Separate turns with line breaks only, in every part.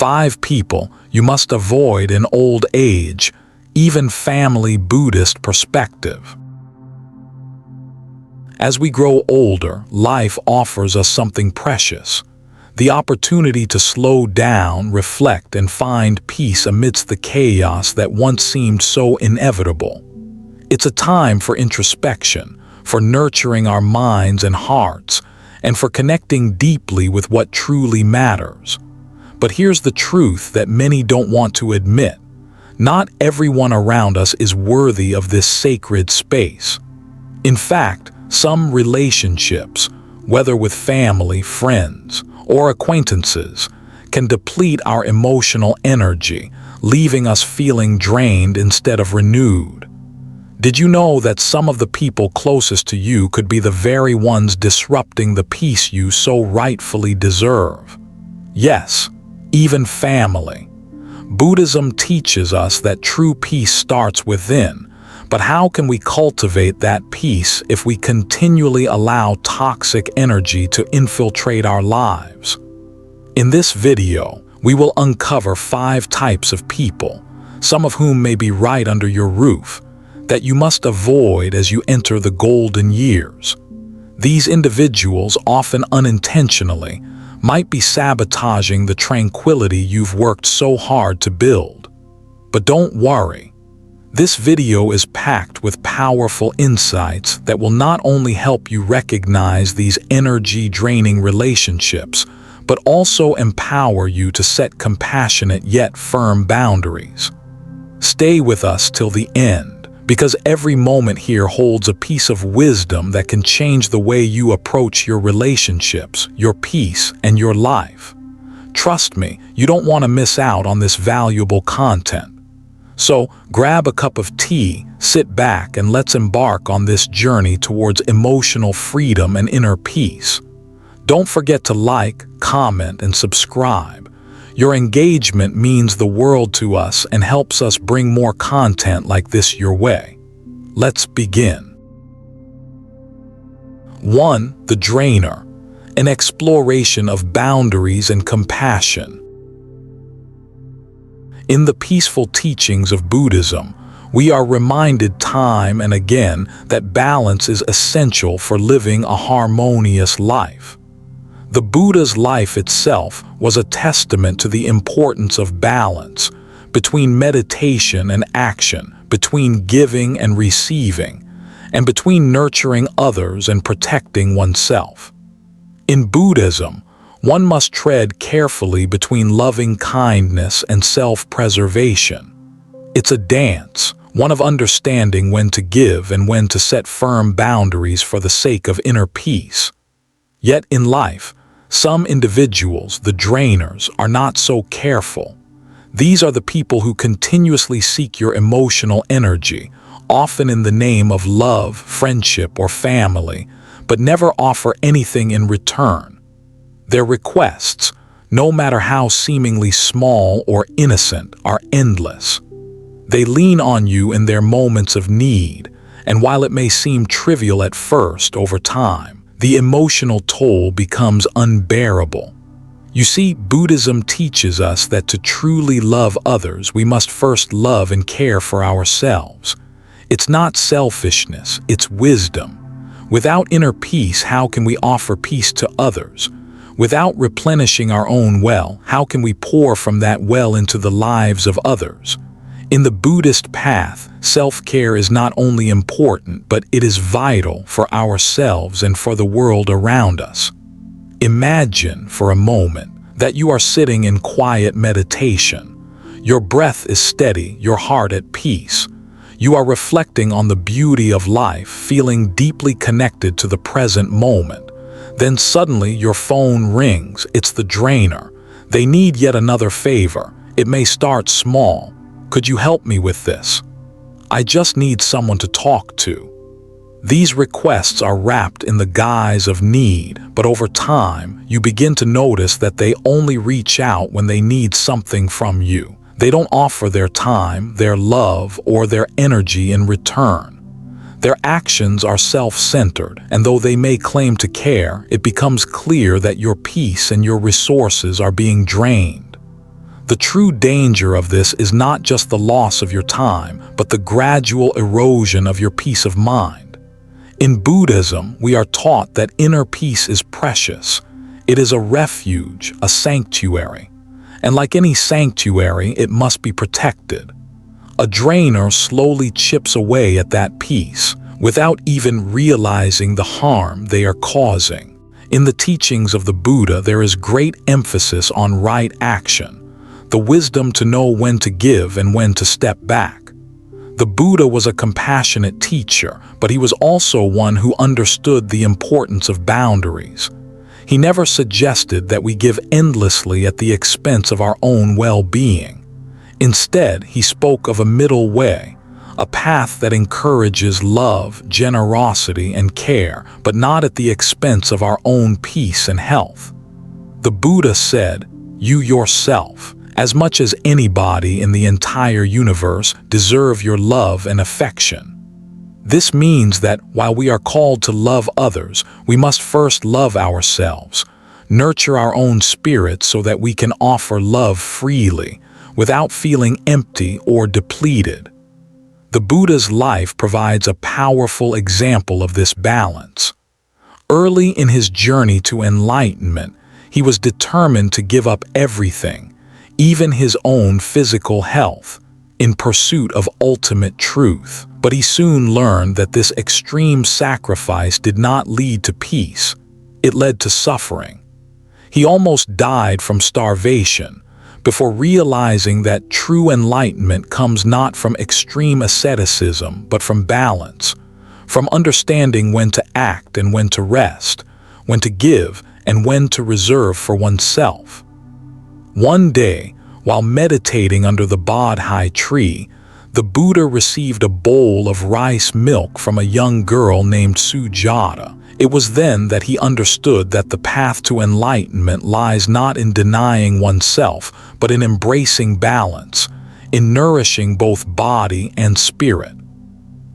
5 people you must avoid in old age, even family Buddhist perspective. As we grow older, life offers us something precious, the opportunity to slow down, reflect, and find peace amidst the chaos that once seemed so inevitable. It's a time for introspection, for nurturing our minds and hearts, and for connecting deeply with what truly matters. But here's the truth that many don't want to admit. Not everyone around us is worthy of this sacred space. In fact, some relationships, whether with family, friends, or acquaintances, can deplete our emotional energy, leaving us feeling drained instead of renewed. Did you know that some of the people closest to you could be the very ones disrupting the peace you so rightfully deserve? Yes, even family. Buddhism teaches us that true peace starts within, but how can we cultivate that peace if we continually allow toxic energy to infiltrate our lives? In this video, we will uncover 5 types of people, some of whom may be right under your roof, that you must avoid as you enter the golden years. These individuals, often unintentionally, might be sabotaging the tranquility you've worked so hard to build. But don't worry. This video is packed with powerful insights that will not only help you recognize these energy-draining relationships, but also empower you to set compassionate yet firm boundaries. Stay with us till the end, because every moment here holds a piece of wisdom that can change the way you approach your relationships, your peace, and your life. Trust me, you don't want to miss out on this valuable content. So, grab a cup of tea, sit back, and let's embark on this journey towards emotional freedom and inner peace. Don't forget to like, comment, and subscribe. Your engagement means the world to us and helps us bring more content like this your way. Let's begin. 1. The Drainer, an exploration of boundaries and compassion. In the peaceful teachings of Buddhism, we are reminded time and again that balance is essential for living a harmonious life. The Buddha's life itself was a testament to the importance of balance between meditation and action, between giving and receiving, and between nurturing others and protecting oneself. In Buddhism, one must tread carefully between loving kindness and self-preservation. It's a dance, one of understanding when to give and when to set firm boundaries for the sake of inner peace. Yet in life, some individuals, the drainers, are not so careful. These are the people who continuously seek your emotional energy, often in the name of love, friendship, or family, but never offer anything in return. Their requests, no matter how seemingly small or innocent, are endless. They lean on you in their moments of need, and while it may seem trivial at first, over time, the emotional toll becomes unbearable. You see, Buddhism teaches us that to truly love others, we must first love and care for ourselves. It's not selfishness, it's wisdom. Without inner peace, how can we offer peace to others? Without replenishing our own well, how can we pour from that well into the lives of others? In the Buddhist path, self-care is not only important, but it is vital for ourselves and for the world around us. Imagine for a moment that you are sitting in quiet meditation. Your breath is steady, your heart at peace. You are reflecting on the beauty of life, feeling deeply connected to the present moment. Then suddenly your phone rings. It's the drainer. They need yet another favor. It may start small. Could you help me with this? I just need someone to talk to. These requests are wrapped in the guise of need, but over time, you begin to notice that they only reach out when they need something from you. They don't offer their time, their love, or their energy in return. Their actions are self-centered, and though they may claim to care, it becomes clear that your peace and your resources are being drained. The true danger of this is not just the loss of your time, but the gradual erosion of your peace of mind. In Buddhism, we are taught that inner peace is precious. It is a refuge, a sanctuary. And like any sanctuary, it must be protected. A drainer slowly chips away at that peace, without even realizing the harm they are causing. In the teachings of the Buddha, there is great emphasis on right action, the wisdom to know when to give and when to step back. The Buddha was a compassionate teacher, but he was also one who understood the importance of boundaries. He never suggested that we give endlessly at the expense of our own well-being. Instead, he spoke of a middle way, a path that encourages love, generosity, and care, but not at the expense of our own peace and health. The Buddha said, "You yourself, as much as anybody in the entire universe, deserve your love and affection." This means that while we are called to love others, we must first love ourselves, nurture our own spirit so that we can offer love freely, without feeling empty or depleted. The Buddha's life provides a powerful example of this balance. Early in his journey to enlightenment, he was determined to give up everything, even his own physical health, in pursuit of ultimate truth. But he soon learned that this extreme sacrifice did not lead to peace. It led to suffering. He almost died from starvation, before realizing that true enlightenment comes not from extreme asceticism, but from balance, from understanding when to act and when to rest, when to give and when to reserve for oneself. One day, while meditating under the Bodhi tree, the Buddha received a bowl of rice milk from a young girl named Sujata. It was then that he understood that the path to enlightenment lies not in denying oneself, but in embracing balance, in nourishing both body and spirit.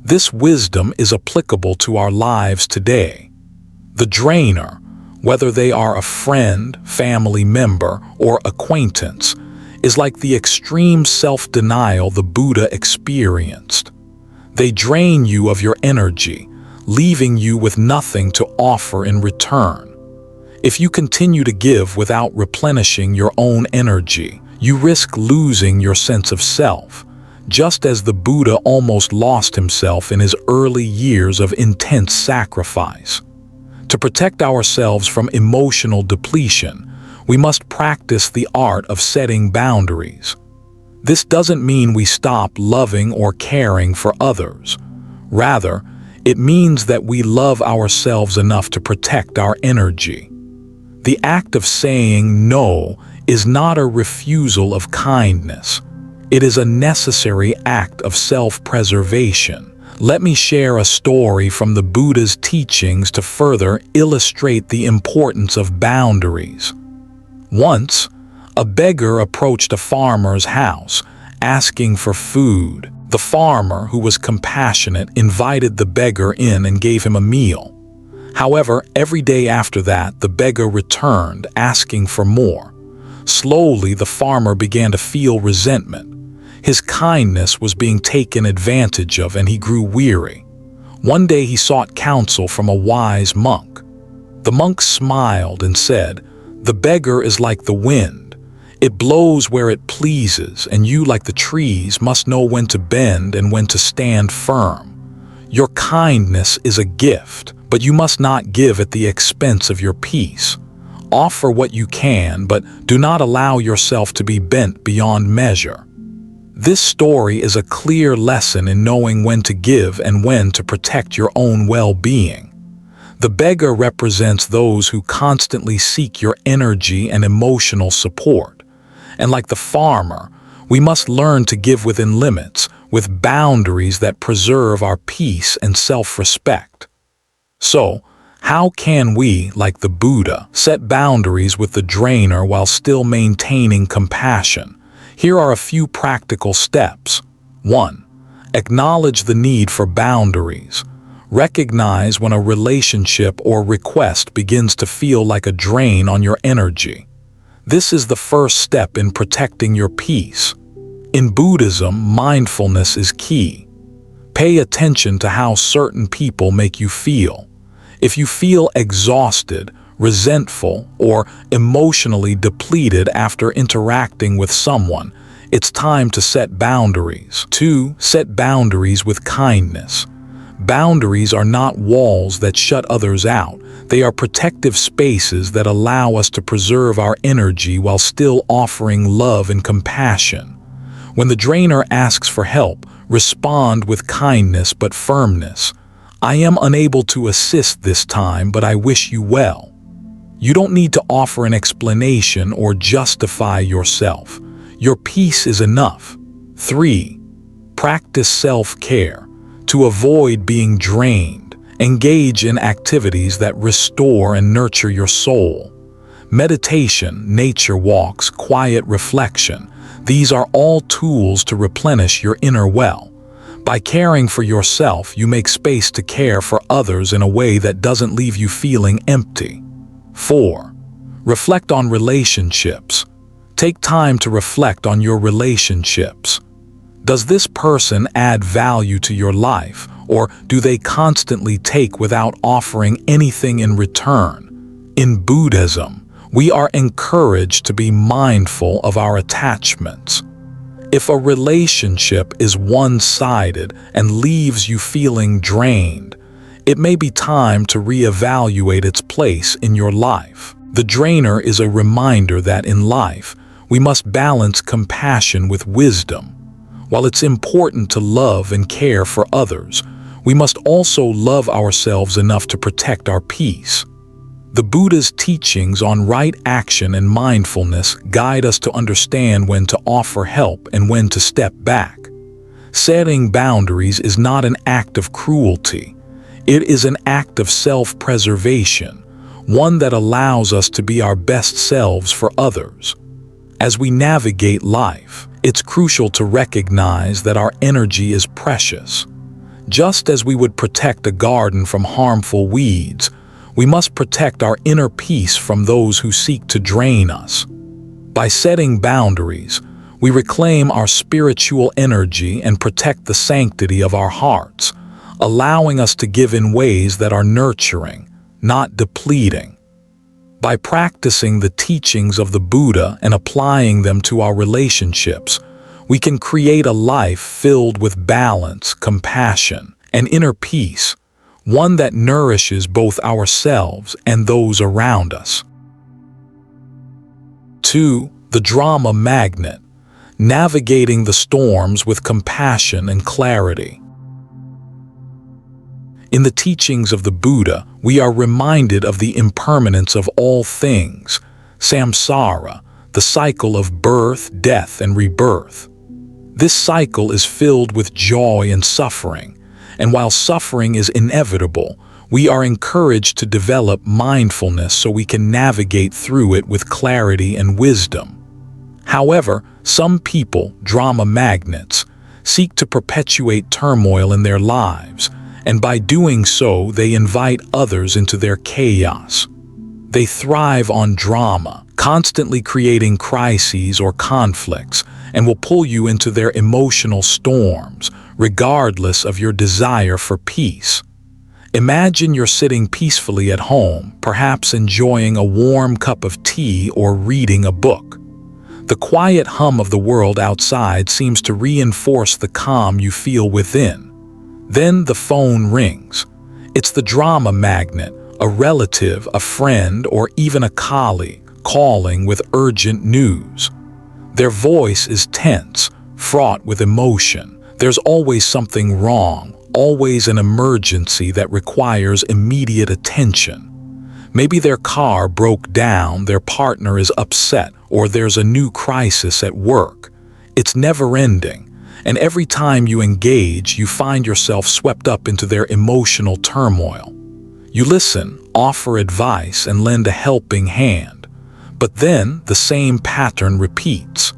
This wisdom is applicable to our lives today. The drainer, whether they are a friend, family member, or acquaintance, is like the extreme self-denial the Buddha experienced. They drain you of your energy, leaving you with nothing to offer in return. If you continue to give without replenishing your own energy, you risk losing your sense of self, just as the Buddha almost lost himself in his early years of intense sacrifice. To protect ourselves from emotional depletion, we must practice the art of setting boundaries. This doesn't mean we stop loving or caring for others. Rather, it means that we love ourselves enough to protect our energy. The act of saying no is not a refusal of kindness. It is a necessary act of self-preservation. Let me share a story from the Buddha's teachings to further illustrate the importance of boundaries. Once, a beggar approached a farmer's house, asking for food. The farmer, who was compassionate, invited the beggar in and gave him a meal. However, every day after that, the beggar returned, asking for more. Slowly, the farmer began to feel resentment. His kindness was being taken advantage of, and he grew weary. One day he sought counsel from a wise monk. The monk smiled and said, "The beggar is like the wind. It blows where it pleases, and you, like the trees, must know when to bend and when to stand firm. Your kindness is a gift, but you must not give at the expense of your peace. Offer what you can, but do not allow yourself to be bent beyond measure." This story is a clear lesson in knowing when to give and when to protect your own well-being. The beggar represents those who constantly seek your energy and emotional support. And like the farmer, we must learn to give within limits, with boundaries that preserve our peace and self-respect. So, how can we, like the Buddha, set boundaries with the drainer while still maintaining compassion? Here are a few practical steps. 1. Acknowledge the need for boundaries. Recognize when a relationship or request begins to feel like a drain on your energy. This is the first step in protecting your peace. In Buddhism, mindfulness is key. Pay attention to how certain people make you feel. If you feel exhausted, resentful, or emotionally depleted after interacting with someone, it's time to set boundaries. 2. Set boundaries with kindness. Boundaries are not walls that shut others out. They are protective spaces that allow us to preserve our energy while still offering love and compassion. When the drainer asks for help, respond with kindness but firmness. I am unable to assist this time, but I wish you well. You don't need to offer an explanation or justify yourself. Your peace is enough. 3. Practice self-care. To avoid being drained, engage in activities that restore and nurture your soul. Meditation, nature walks, quiet reflection, these are all tools to replenish your inner well. By caring for yourself, you make space to care for others in a way that doesn't leave you feeling empty. 4. Reflect on relationships. Take time to reflect on your relationships. Does this person add value to your life, or do they constantly take without offering anything in return? In Buddhism, we are encouraged to be mindful of our attachments. If a relationship is one-sided and leaves you feeling drained, it may be time to reevaluate its place in your life. The drainer is a reminder that in life, we must balance compassion with wisdom. While it's important to love and care for others, we must also love ourselves enough to protect our peace. The Buddha's teachings on right action and mindfulness guide us to understand when to offer help and when to step back. Setting boundaries is not an act of cruelty. It is an act of self-preservation, one that allows us to be our best selves for others. As we navigate life, it's crucial to recognize that our energy is precious. Just as we would protect a garden from harmful weeds, we must protect our inner peace from those who seek to drain us. By setting boundaries, we reclaim our spiritual energy and protect the sanctity of our hearts, allowing us to give in ways that are nurturing, not depleting. By practicing the teachings of the Buddha and applying them to our relationships, we can create a life filled with balance, compassion, and inner peace, one that nourishes both ourselves and those around us. 2. The drama magnet. Navigating the storms with compassion and clarity. In the teachings of the Buddha, we are reminded of the impermanence of all things, samsara, the cycle of birth, death, and rebirth. This cycle is filled with joy and suffering, and while suffering is inevitable, we are encouraged to develop mindfulness so we can navigate through it with clarity and wisdom. However, some people, drama magnets, seek to perpetuate turmoil in their lives, and by doing so, they invite others into their chaos. They thrive on drama, constantly creating crises or conflicts, and will pull you into their emotional storms, regardless of your desire for peace. Imagine you're sitting peacefully at home, perhaps enjoying a warm cup of tea or reading a book. The quiet hum of the world outside seems to reinforce the calm you feel within. Then the phone rings. It's the drama magnet, a relative, a friend, or even a colleague calling with urgent news. Their voice is tense, fraught with emotion. There's always something wrong, always an emergency that requires immediate attention. Maybe their car broke down, their partner is upset, or there's a new crisis at work. It's never-ending. And every time you engage, you find yourself swept up into their emotional turmoil. You listen, offer advice, and lend a helping hand. But then the same pattern repeats.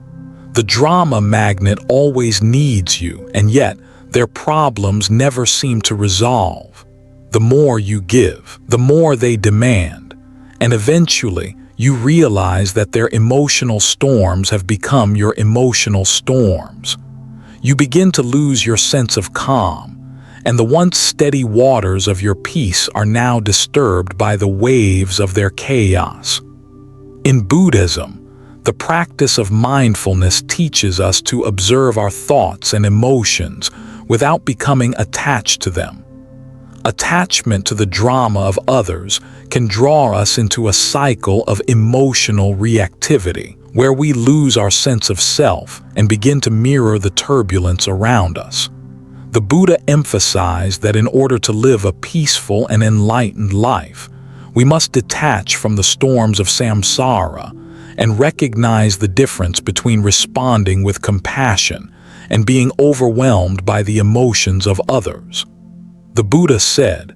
The drama magnet always needs you, and yet their problems never seem to resolve. The more you give, the more they demand, and eventually you realize that their emotional storms have become your emotional storms. You begin to lose your sense of calm, and the once steady waters of your peace are now disturbed by the waves of their chaos. In Buddhism, the practice of mindfulness teaches us to observe our thoughts and emotions without becoming attached to them. Attachment to the drama of others can draw us into a cycle of emotional reactivity, where we lose our sense of self and begin to mirror the turbulence around us. The Buddha emphasized that in order to live a peaceful and enlightened life, we must detach from the storms of samsara and recognize the difference between responding with compassion and being overwhelmed by the emotions of others. The Buddha said,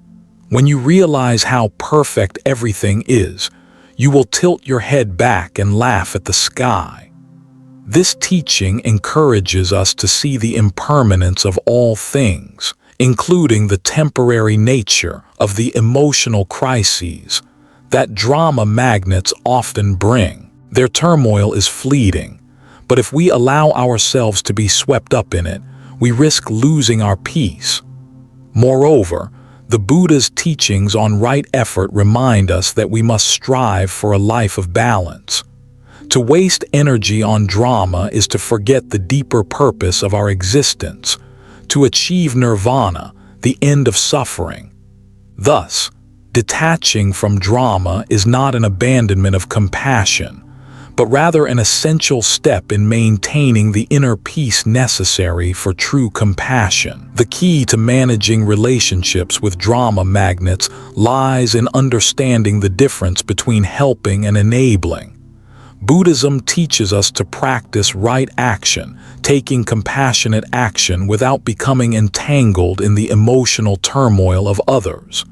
"When you realize how perfect everything is, you will tilt your head back and laugh at the sky." This teaching encourages us to see the impermanence of all things, including the temporary nature of the emotional crises that drama magnets often bring. Their turmoil is fleeting, but if we allow ourselves to be swept up in it, we risk losing our peace. Moreover, the Buddha's teachings on right effort remind us that we must strive for a life of balance. To waste energy on drama is to forget the deeper purpose of our existence, to achieve nirvana, the end of suffering. Thus, detaching from drama is not an abandonment of compassion, but rather an essential step in maintaining the inner peace necessary for true compassion. The key to managing relationships with drama magnets lies in understanding the difference between helping and enabling. Buddhism teaches us to practice right action, taking compassionate action without becoming entangled in the emotional turmoil of others.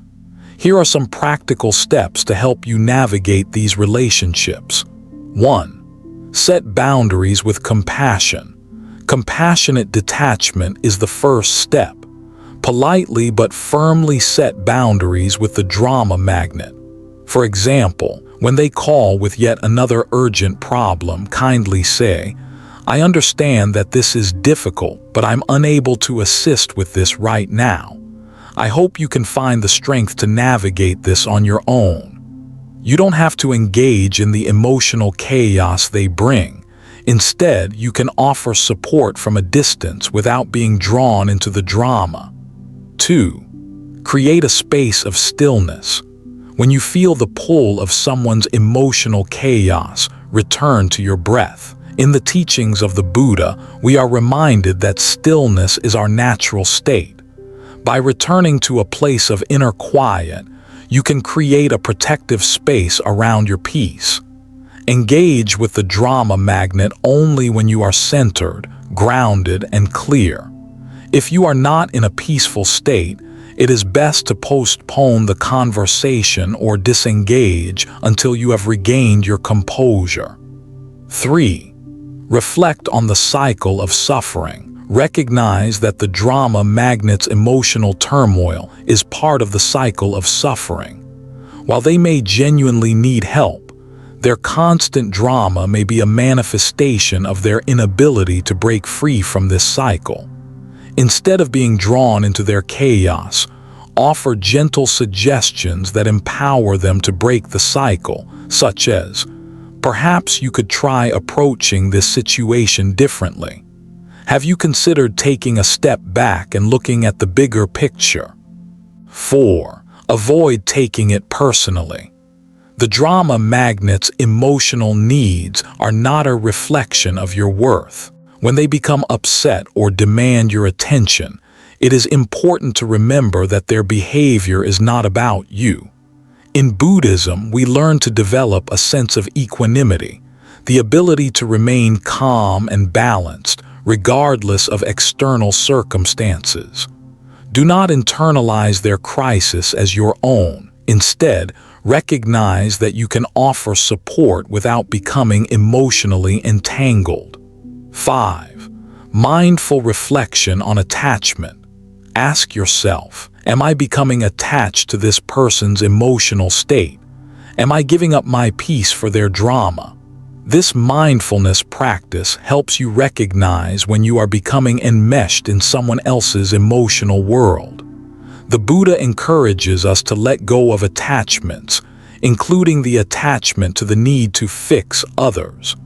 Here are some practical steps to help you navigate these relationships. 1. Set boundaries with compassion. Compassionate detachment is the first step. Politely but firmly set boundaries with the drama magnet. For example, when they call with yet another urgent problem, kindly say, "I understand that this is difficult, but I'm unable to assist with this right now. I hope you can find the strength to navigate this on your own." You don't have to engage in the emotional chaos they bring. Instead, you can offer support from a distance without being drawn into the drama. 2. Create a space of stillness. When you feel the pull of someone's emotional chaos, return to your breath. In the teachings of the Buddha, we are reminded that stillness is our natural state. By returning to a place of inner quiet, you can create a protective space around your peace. Engage with the drama magnet only when you are centered, grounded, and clear. If you are not in a peaceful state, it is best to postpone the conversation or disengage until you have regained your composure. 3. Reflect on the cycle of suffering. Recognize that the drama magnet's emotional turmoil is part of the cycle of suffering. While they may genuinely need help, their constant drama may be a manifestation of their inability to break free from this cycle. Instead of being drawn into their chaos, offer gentle suggestions that empower them to break the cycle, such as, "Perhaps you could try approaching this situation differently. Have you considered taking a step back and looking at the bigger picture?" 4. Avoid taking it personally. The drama magnet's emotional needs are not a reflection of your worth. When they become upset or demand your attention, it is important to remember that their behavior is not about you. In Buddhism, we learn to develop a sense of equanimity, the ability to remain calm and balanced, regardless of external circumstances. Do not internalize their crisis as your own. Instead, recognize that you can offer support without becoming emotionally entangled. 5. Mindful reflection on attachment. Ask yourself, am I becoming attached to this person's emotional state? Am I giving up my peace for their drama? This mindfulness practice helps you recognize when you are becoming enmeshed in someone else's emotional world. The Buddha encourages us to let go of attachments, including the attachment to the need to fix others.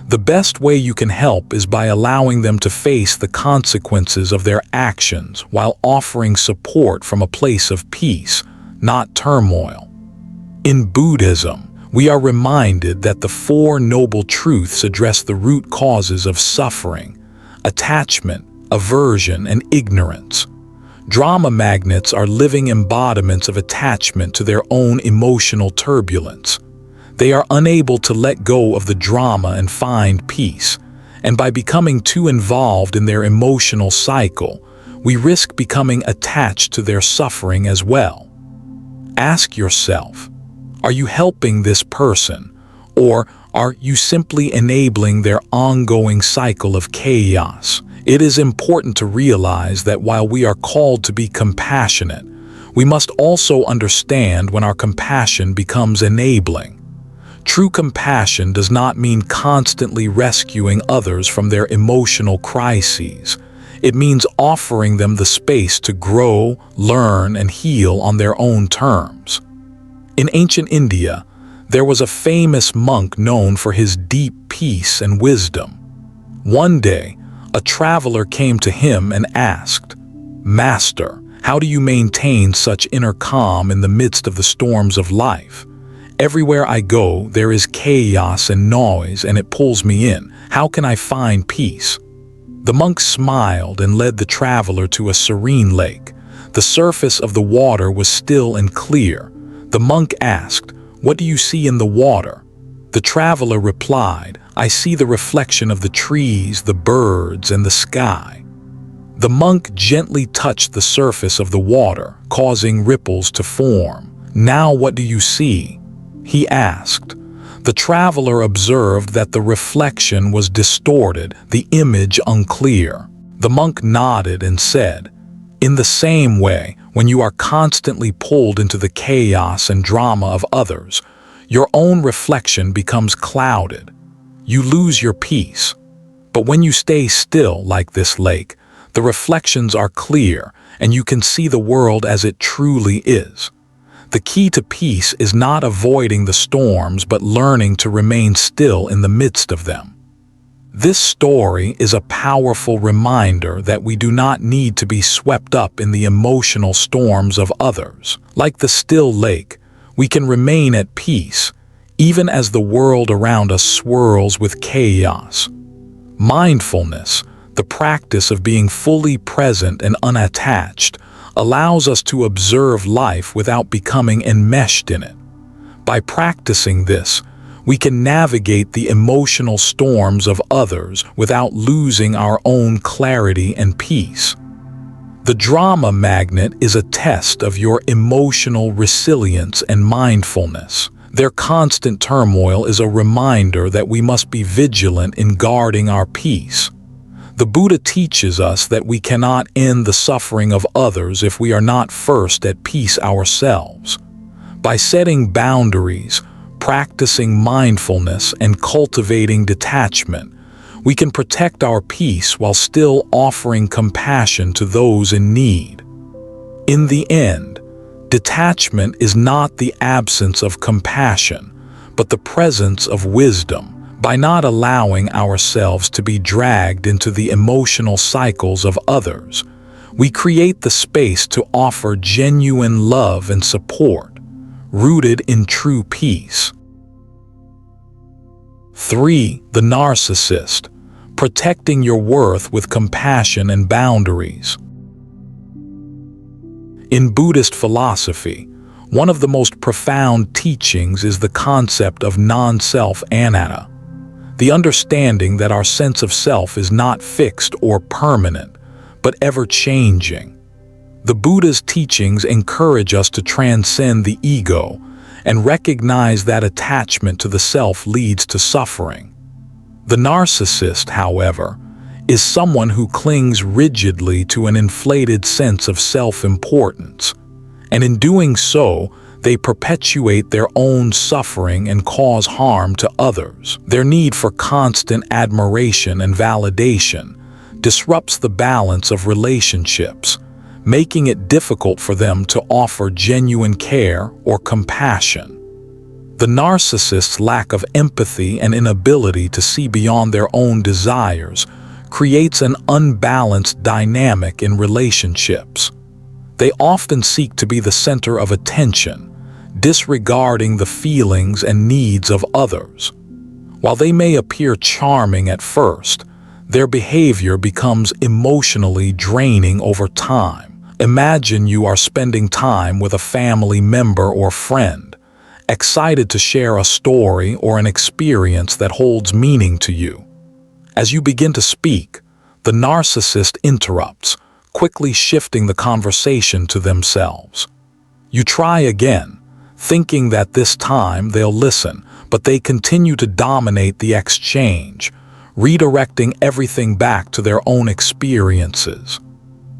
The best way you can help is by allowing them to face the consequences of their actions while offering support from a place of peace, not turmoil. In Buddhism, we are reminded that the Four Noble Truths address the root causes of suffering: attachment, aversion, and ignorance. Drama magnets are living embodiments of attachment to their own emotional turbulence. They are unable to let go of the drama and find peace, and by becoming too involved in their emotional cycle, we risk becoming attached to their suffering as well. Ask yourself, are you helping this person, or are you simply enabling their ongoing cycle of chaos? It is important to realize that while we are called to be compassionate, we must also understand when our compassion becomes enabling. True compassion does not mean constantly rescuing others from their emotional crises. It means offering them the space to grow, learn, and heal on their own terms. In ancient India, there was a famous monk known for his deep peace and wisdom. One day, a traveler came to him and asked, "Master, how do you maintain such inner calm in the midst of the storms of life? Everywhere I go, there is chaos and noise, and it pulls me in. How can I find peace?" The monk smiled and led the traveler to a serene lake. The surface of the water was still and clear. The monk asked, "What do you see in the water?" The traveler replied, "I see the reflection of the trees, the birds, and the sky." The monk gently touched the surface of the water, causing ripples to form. "Now what do you see?" he asked. The traveler observed that the reflection was distorted, the image unclear. The monk nodded and said, "In the same way, when you are constantly pulled into the chaos and drama of others, your own reflection becomes clouded. You lose your peace. But when you stay still like this lake, the reflections are clear and you can see the world as it truly is." The key to peace is not avoiding the storms but learning to remain still in the midst of them. This story is a powerful reminder that we do not need to be swept up in the emotional storms of others. Like the still lake, we can remain at peace, even as the world around us swirls with chaos. Mindfulness, the practice of being fully present and unattached, allows us to observe life without becoming enmeshed in it. By practicing this, we can navigate the emotional storms of others without losing our own clarity and peace. The drama magnet is a test of your emotional resilience and mindfulness. Their constant turmoil is a reminder that we must be vigilant in guarding our peace. The Buddha teaches us that we cannot end the suffering of others if we are not first at peace ourselves. By setting boundaries, practicing mindfulness, and cultivating detachment, we can protect our peace while still offering compassion to those in need. In the end, detachment is not the absence of compassion, but the presence of wisdom. By not allowing ourselves to be dragged into the emotional cycles of others, we create the space to offer genuine love and support, rooted in true peace. 3. The narcissist, protecting your worth with compassion and boundaries. In Buddhist philosophy, one of the most profound teachings is the concept of non-self anatta, the understanding that our sense of self is not fixed or permanent, but ever-changing. The Buddha's teachings encourage us to transcend the ego and recognize that attachment to the self leads to suffering. The narcissist, however, is someone who clings rigidly to an inflated sense of self-importance, and in doing so, They perpetuate their own suffering and cause harm to others. Their need for constant admiration and validation disrupts the balance of relationships, making it difficult for them to offer genuine care or compassion. The narcissist's lack of empathy and inability to see beyond their own desires creates an unbalanced dynamic in relationships. They often seek to be the center of attention, disregarding the feelings and needs of others. While they may appear charming at first, their behavior becomes emotionally draining over time. Imagine you are spending time with a family member or friend, excited to share a story or an experience that holds meaning to you. As you begin to speak, the narcissist interrupts, quickly shifting the conversation to themselves. You try again, thinking that this time they'll listen, but they continue to dominate the exchange, redirecting everything back to their own experiences.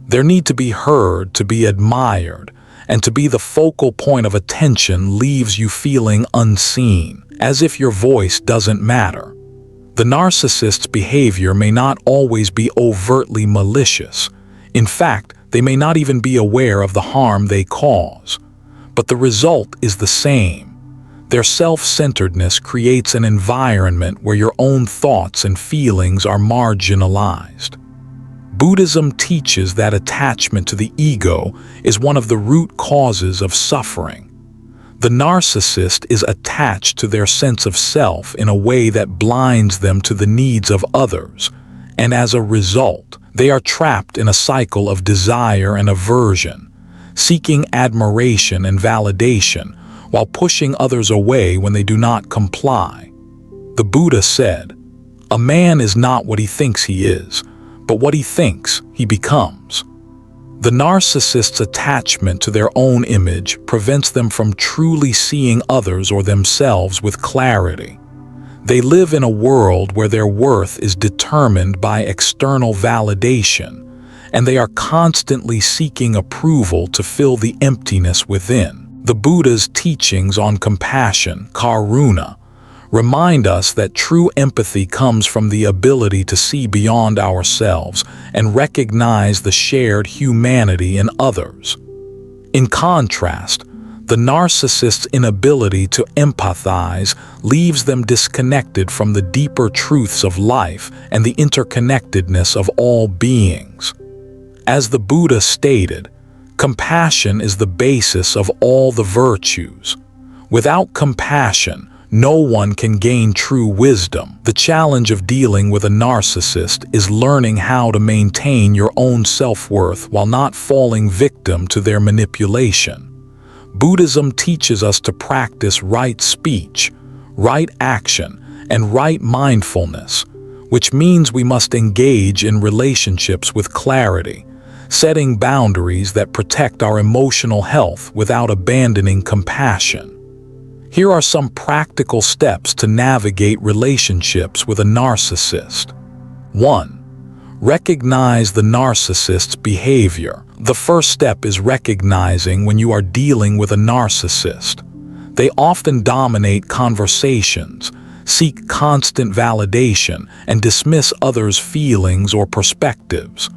Their need to be heard, to be admired, and to be the focal point of attention leaves you feeling unseen, as if your voice doesn't matter. The narcissist's behavior may not always be overtly malicious. In fact, they may not even be aware of the harm they cause. But the result is the same. Their self-centeredness creates an environment where your own thoughts and feelings are marginalized. Buddhism teaches that attachment to the ego is one of the root causes of suffering. The narcissist is attached to their sense of self in a way that blinds them to the needs of others, and as a result, they are trapped in a cycle of desire and aversion, seeking admiration and validation while pushing others away when they do not comply. The Buddha said, "A man is not what he thinks he is, but what he thinks he becomes." The narcissist's attachment to their own image prevents them from truly seeing others or themselves with clarity. They live in a world where their worth is determined by external validation, and they are constantly seeking approval to fill the emptiness within. The Buddha's teachings on compassion, karuna, remind us that true empathy comes from the ability to see beyond ourselves and recognize the shared humanity in others. In contrast, the narcissist's inability to empathize leaves them disconnected from the deeper truths of life and the interconnectedness of all beings. As the Buddha stated, compassion is the basis of all the virtues. Without compassion, no one can gain true wisdom. The challenge of dealing with a narcissist is learning how to maintain your own self-worth while not falling victim to their manipulation. Buddhism teaches us to practice right speech, right action, and right mindfulness, which means we must engage in relationships with clarity, setting boundaries that protect our emotional health without abandoning compassion. Here are some practical steps to navigate relationships with a narcissist. 1. Recognize the narcissist's behavior. The first step is recognizing when you are dealing with a narcissist. They often dominate conversations, seek constant validation, and dismiss others' feelings or perspectives.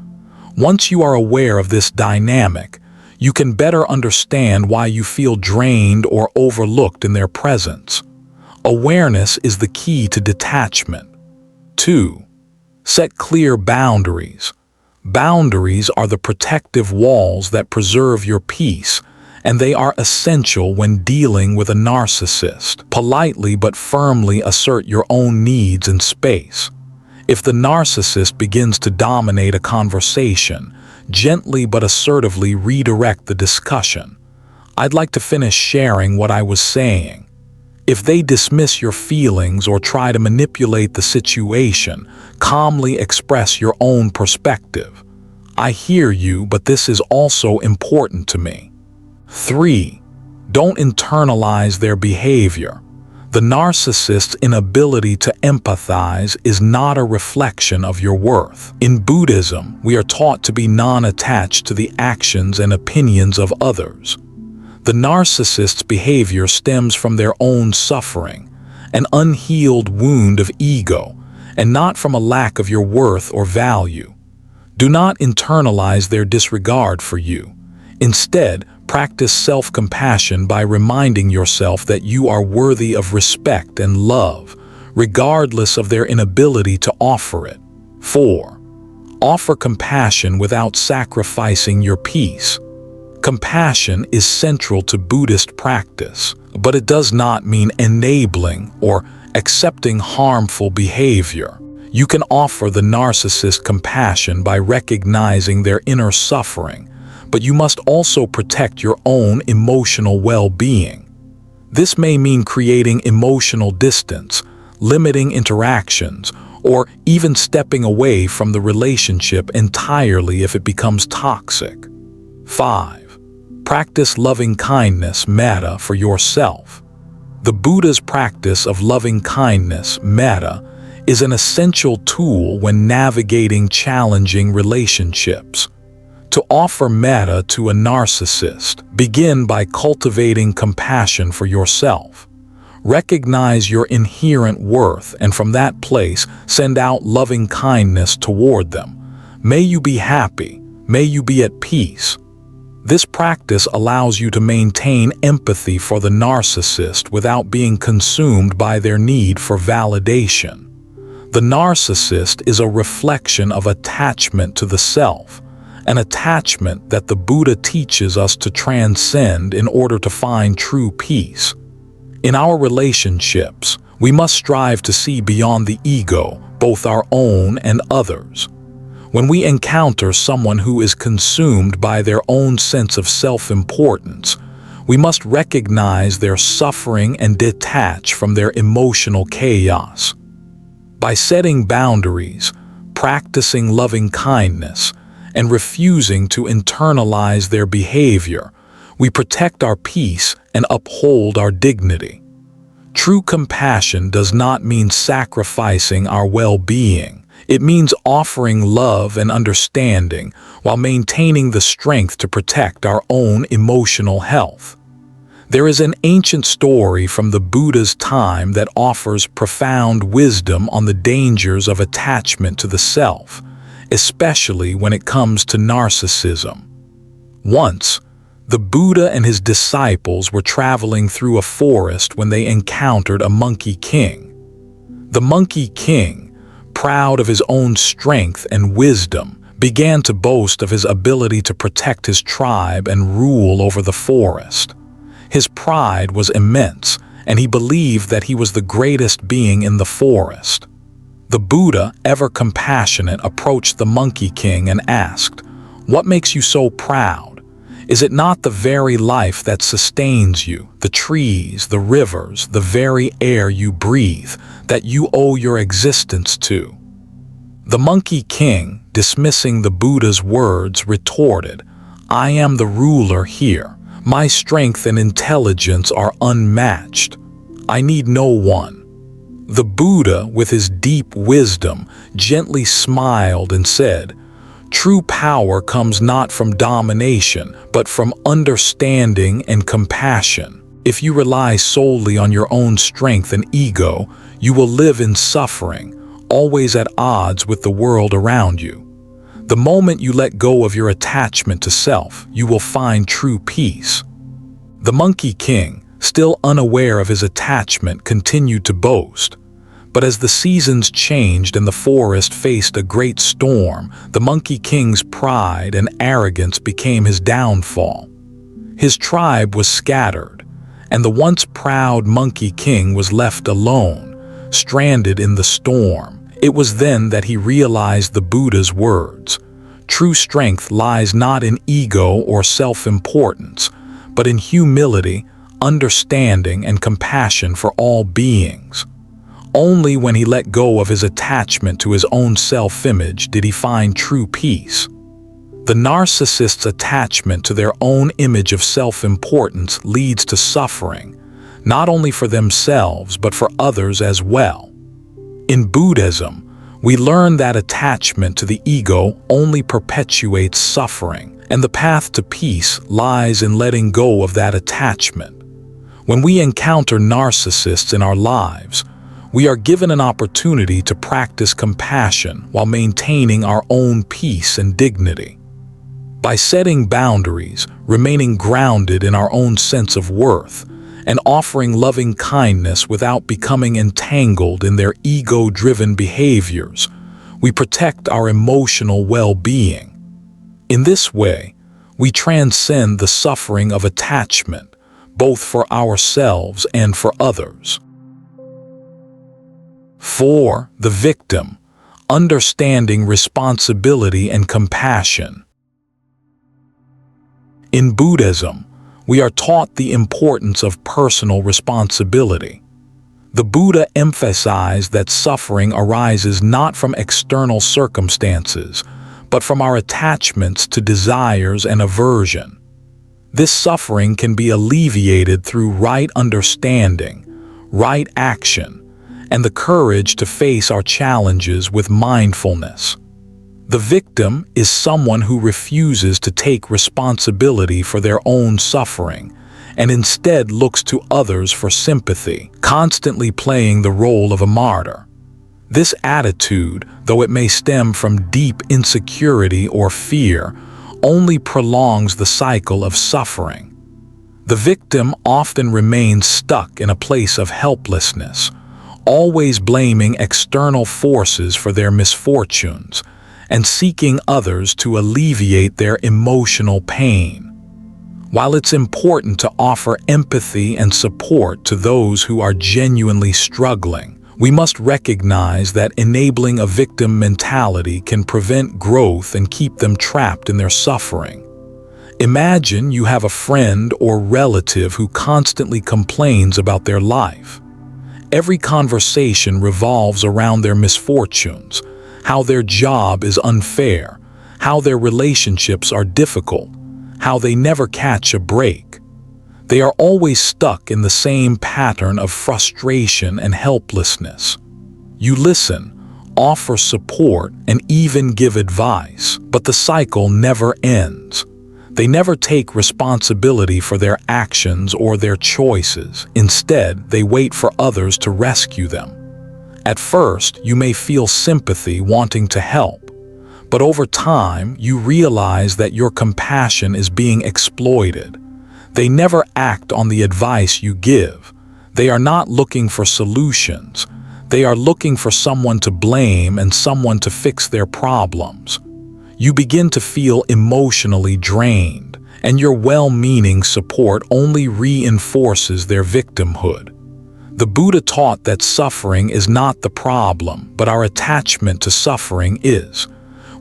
Once you are aware of this dynamic, you can better understand why you feel drained or overlooked in their presence. Awareness is the key to detachment. 2. Set clear boundaries. Boundaries are the protective walls that preserve your peace, and they are essential when dealing with a narcissist. Politely but firmly assert your own needs and space. If the narcissist begins to dominate a conversation, gently but assertively redirect the discussion. I'd like to finish sharing what I was saying. If they dismiss your feelings or try to manipulate the situation, calmly express your own perspective. I hear you, but this is also important to me. 3. Don't internalize their behavior. The narcissist's inability to empathize is not a reflection of your worth. In Buddhism, we are taught to be non-attached to the actions and opinions of others. The narcissist's behavior stems from their own suffering, an unhealed wound of ego, and not from a lack of your worth or value. Do not internalize their disregard for you. Instead, practice self-compassion by reminding yourself that you are worthy of respect and love, regardless of their inability to offer it. 4. Offer compassion without sacrificing your peace. Compassion is central to Buddhist practice, but it does not mean enabling or accepting harmful behavior. You can offer the narcissist compassion by recognizing their inner suffering, but you must also protect your own emotional well-being. This may mean creating emotional distance, limiting interactions, or even stepping away from the relationship entirely if it becomes toxic. 5. Practice loving kindness, metta, for yourself. The Buddha's practice of loving kindness, metta, is an essential tool when navigating challenging relationships. To offer metta to a narcissist, begin by cultivating compassion for yourself. Recognize your inherent worth, and from that place, send out loving kindness toward them. May you be happy. May you be at peace. This practice allows you to maintain empathy for the narcissist without being consumed by their need for validation. The narcissist is a reflection of attachment to the self, an attachment that the Buddha teaches us to transcend in order to find true peace. In our relationships, we must strive to see beyond the ego, both our own and others. When we encounter someone who is consumed by their own sense of self-importance, we must recognize their suffering and detach from their emotional chaos. By setting boundaries, practicing loving kindness, and refusing to internalize their behavior, we protect our peace and uphold our dignity. True compassion does not mean sacrificing our well-being. It means offering love and understanding while maintaining the strength to protect our own emotional health. There is an ancient story from the Buddha's time that offers profound wisdom on the dangers of attachment to the self, especially when it comes to narcissism. Once, the Buddha and his disciples were traveling through a forest when they encountered a monkey king. The monkey king, proud of his own strength and wisdom, began to boast of his ability to protect his tribe and rule over the forest. His pride was immense, and he believed that he was the greatest being in the forest. The Buddha, ever compassionate, approached the monkey king and asked, "What makes you so proud? Is it not the very life that sustains you, the trees, the rivers, the very air you breathe, that you owe your existence to?" The monkey king, dismissing the Buddha's words, retorted, "I am the ruler here. My strength and intelligence are unmatched. I need no one." The Buddha, with his deep wisdom, gently smiled and said, "True power comes not from domination, but from understanding and compassion. If you rely solely on your own strength and ego, you will live in suffering, always at odds with the world around you. The moment you let go of your attachment to self, you will find true peace." The monkey king, still unaware of his attachment, continued to boast. But as the seasons changed and the forest faced a great storm, the monkey king's pride and arrogance became his downfall. His tribe was scattered, and the once proud monkey king was left alone, stranded in the storm. It was then that he realized the Buddha's words. True strength lies not in ego or self-importance, but in humility, understanding, and compassion for all beings. Only when he let go of his attachment to his own self-image did he find true peace. The narcissist's attachment to their own image of self-importance leads to suffering, not only for themselves but for others as well. In Buddhism, we learn that attachment to the ego only perpetuates suffering, And the path to peace lies in letting go of that attachment. When we encounter narcissists in our lives, we are given an opportunity to practice compassion while maintaining our own peace and dignity. By setting boundaries, remaining grounded in our own sense of worth, and offering loving kindness without becoming entangled in their ego-driven behaviors, we protect our emotional well-being. In this way, we transcend the suffering of attachment, both for ourselves and for others. 4. The victim, understanding responsibility and compassion. In Buddhism, we are taught the importance of personal responsibility. The Buddha emphasized that suffering arises not from external circumstances, but from our attachments to desires and aversion. This suffering can be alleviated through right understanding, right action, and the courage to face our challenges with mindfulness. The victim is someone who refuses to take responsibility for their own suffering and instead looks to others for sympathy, constantly playing the role of a martyr. This attitude, though it may stem from deep insecurity or fear, only prolongs the cycle of suffering. The victim often remains stuck in a place of helplessness, always blaming external forces for their misfortunes and seeking others to alleviate their emotional pain. While it's important to offer empathy and support to those who are genuinely struggling, we must recognize that enabling a victim mentality can prevent growth and keep them trapped in their suffering. Imagine you have a friend or relative who constantly complains about their life. Every conversation revolves around their misfortunes, how their job is unfair, how their relationships are difficult, how they never catch a break. They are always stuck in the same pattern of frustration and helplessness. You listen, offer support, and even give advice, but the cycle never ends. They never take responsibility for their actions or their choices. Instead, they wait for others to rescue them. At first, you may feel sympathy, wanting to help, but over time, you realize that your compassion is being exploited. They never act on the advice you give. They are not looking for solutions. They are looking for someone to blame and someone to fix their problems. You begin to feel emotionally drained, and your well-meaning support only reinforces their victimhood. The Buddha taught that suffering is not the problem, but our attachment to suffering is.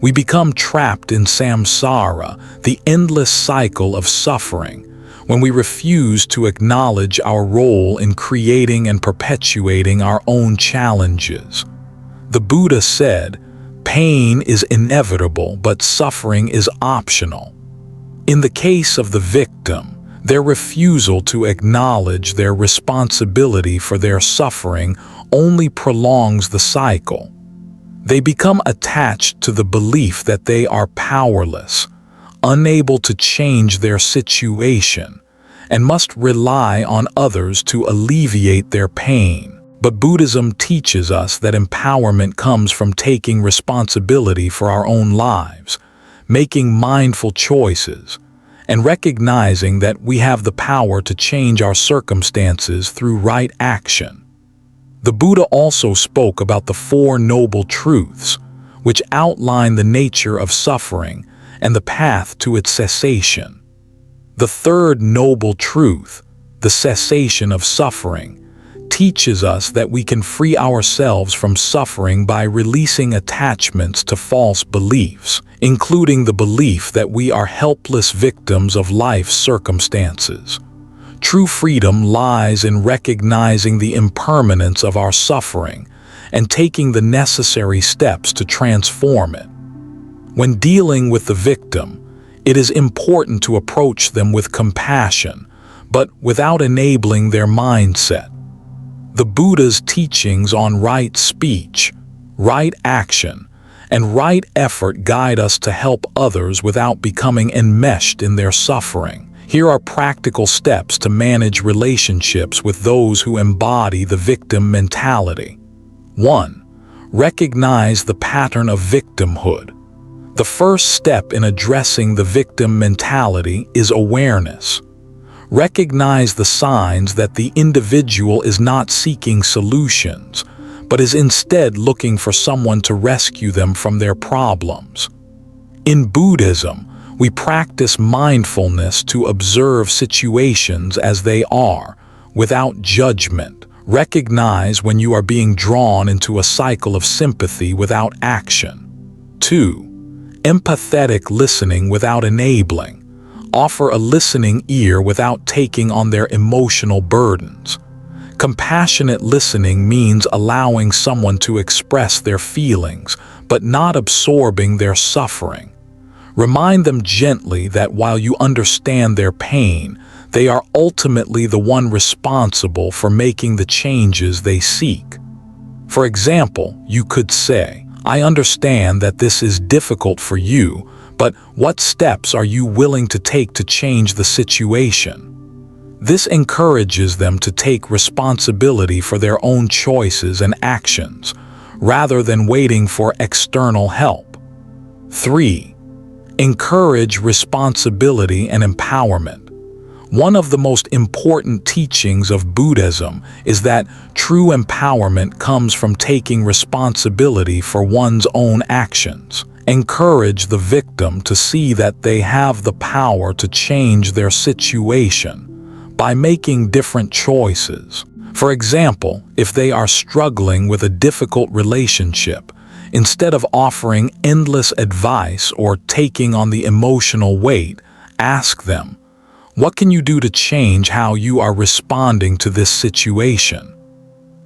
We become trapped in samsara, the endless cycle of suffering, when we refuse to acknowledge our role in creating and perpetuating our own challenges. The Buddha said, "Pain is inevitable, but suffering is optional." In the case of the victim, their refusal to acknowledge their responsibility for their suffering only prolongs the cycle. They become attached to the belief that they are powerless, unable to change their situation, and must rely on others to alleviate their pain. But Buddhism teaches us that empowerment comes from taking responsibility for our own lives, making mindful choices, and recognizing that we have the power to change our circumstances through right action. The Buddha also spoke about the Four Noble Truths, which outline the nature of suffering and the path to its cessation. The third noble truth, the cessation of suffering, teaches us that we can free ourselves from suffering by releasing attachments to false beliefs, including the belief that we are helpless victims of life's circumstances. True freedom lies in recognizing the impermanence of our suffering and taking the necessary steps to transform it. When dealing with the victim, it is important to approach them with compassion, but without enabling their mindset. The Buddha's teachings on right speech, right action, and right effort guide us to help others without becoming enmeshed in their suffering. Here are practical steps to manage relationships with those who embody the victim mentality. 1. Recognize the pattern of victimhood. The first step in addressing the victim mentality is awareness. Recognize the signs that the individual is not seeking solutions, but is instead looking for someone to rescue them from their problems. In Buddhism, we practice mindfulness to observe situations as they are, without judgment. Recognize when you are being drawn into a cycle of sympathy without action. 2. Empathetic listening without enabling. Offer a listening ear without taking on their emotional burdens. Compassionate listening means allowing someone to express their feelings, but not absorbing their suffering. Remind them gently that while you understand their pain, they are ultimately the one responsible for making the changes they seek. For example, you could say, "I understand that this is difficult for you, but what steps are you willing to take to change the situation?" This encourages them to take responsibility for their own choices and actions, rather than waiting for external help. 3. Encourage responsibility and empowerment. One of the most important teachings of Buddhism is that true empowerment comes from taking responsibility for one's own actions. Encourage the victim to see that they have the power to change their situation by making different choices. For example, if they are struggling with a difficult relationship, instead of offering endless advice or taking on the emotional weight, ask them, "What can you do to change how you are responding to this situation?"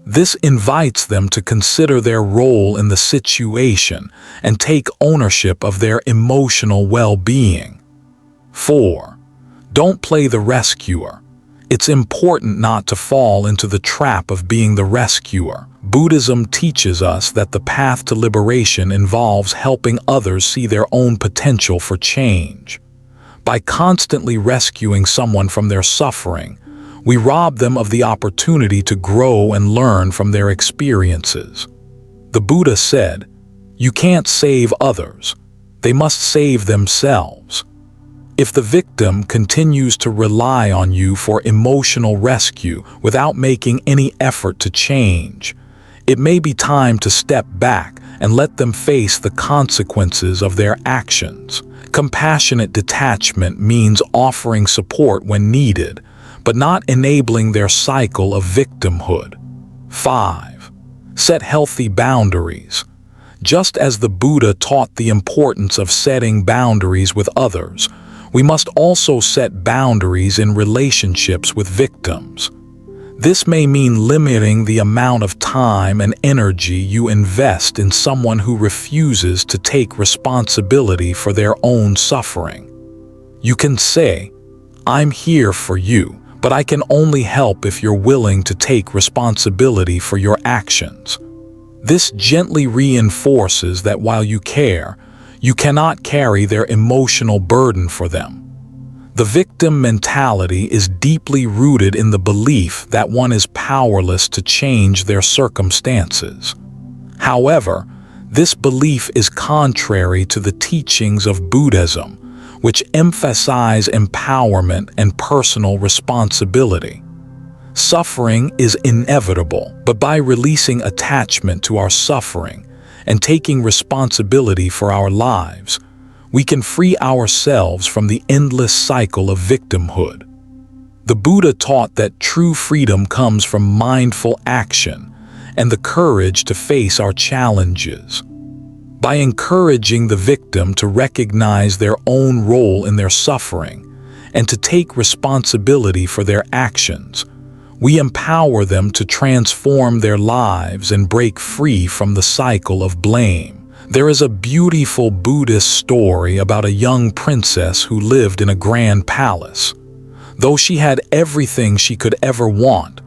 This invites them to consider their role in the situation and take ownership of their emotional well-being. 4. Don't play the rescuer. It's important not to fall into the trap of being the rescuer. Buddhism teaches us that the path to liberation involves helping others see their own potential for change. By constantly rescuing someone from their suffering, we rob them of the opportunity to grow and learn from their experiences. The Buddha said, "You can't save others. They must save themselves." If the victim continues to rely on you for emotional rescue without making any effort to change, it may be time to step back and let them face the consequences of their actions. Compassionate detachment means offering support when needed, but not enabling their cycle of victimhood. 5. Set healthy boundaries. Just as the Buddha taught the importance of setting boundaries with others, we must also set boundaries in relationships with victims. This may mean limiting the amount of time and energy you invest in someone who refuses to take responsibility for their own suffering. You can say, "I'm here for you, but I can only help if you're willing to take responsibility for your actions." This gently reinforces that while you care, you cannot carry their emotional burden for them. The victim mentality is deeply rooted in the belief that one is powerless to change their circumstances. However, this belief is contrary to the teachings of Buddhism, which emphasize empowerment and personal responsibility. Suffering is inevitable, but by releasing attachment to our suffering and taking responsibility for our lives, we can free ourselves from the endless cycle of victimhood. The Buddha taught that true freedom comes from mindful action and the courage to face our challenges. By encouraging the victim to recognize their own role in their suffering and to take responsibility for their actions, we empower them to transform their lives and break free from the cycle of blame. There is a beautiful Buddhist story about a young princess who lived in a grand palace. Though she had everything she could ever want,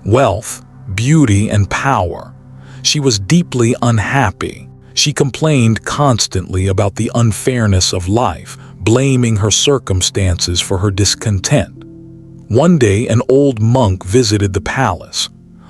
wealth, beauty, and power, she was deeply unhappy. She complained constantly about the unfairness of life, blaming her circumstances for her discontent. One day, an old monk visited the palace.